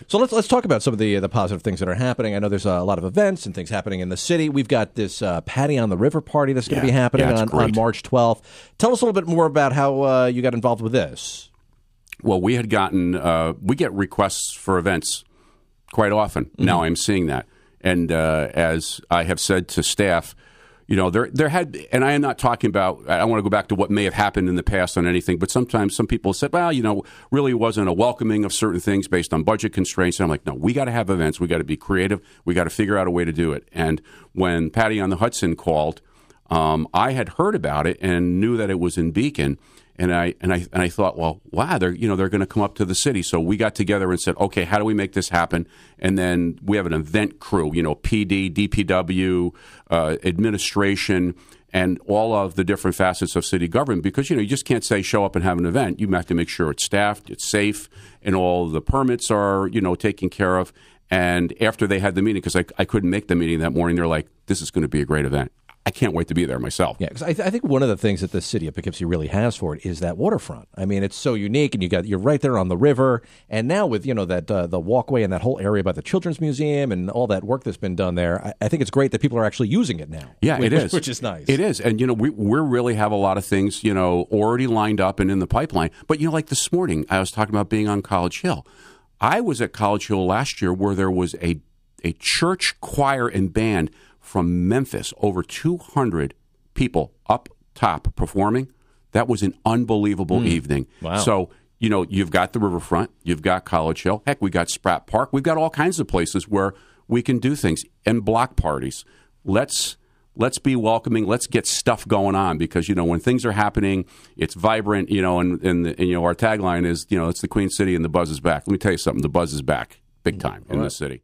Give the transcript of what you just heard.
much. So let's talk about some of the positive things that are happening. I know there's a lot of events and things happening in the city. We've got this Paddy on the River party that's going to be happening on March 12th. Tell us a little bit more about how you got involved with this. Well, we had gotten we get requests for events quite often. Mm-hmm. Now I'm seeing that, and as I have said to staff, you know, there had, and I am not talking about, I don't want to go back to what may have happened in the past on anything, but sometimes some people said, well, you know, really wasn't a welcoming of certain things based on budget constraints. And I'm like, no, we got to have events. We got to be creative. We got to figure out a way to do it. And when Paddy on the Hudson called, I had heard about it and knew that it was in Beacon. And I thought, well, wow, they're going to come up to the city. So we got together and said, okay, how do we make this happen? And then we have an event crew, you know, PD, DPW, administration, and all of the different facets of city government. Because, you know, you just can't say show up and have an event. You have to make sure it's staffed, it's safe, and all the permits are, you know, taken care of. And after they had the meeting, because I couldn't make the meeting that morning, they're like, this is going to be a great event. I can't wait to be there myself. Yeah, because I think one of the things that the city of Poughkeepsie really has for it is that waterfront. I mean, it's so unique, and you're right there on the river. And now with, you know, that the walkway and that whole area by the Children's Museum and all that work that's been done there, I think it's great that people are actually using it now. Yeah, it is, which is nice. It is, and you know, we really have a lot of things, you know, already lined up and in the pipeline. But you know, like this morning, I was talking about being on College Hill. I was at College Hill last year where there was a church choir and band from Memphis, over 200 people up top performing. That was an unbelievable evening. Wow. So, you know, you've got the riverfront, you've got College Hill. Heck, we got Spratt Park. We've got all kinds of places where we can do things, and block parties. Let's be welcoming. Let's get stuff going on, because, you know, when things are happening, it's vibrant, you know, and you know, our tagline is, you know, it's the Queen City and the buzz is back. Let me tell you something. The buzz is back big time in the city.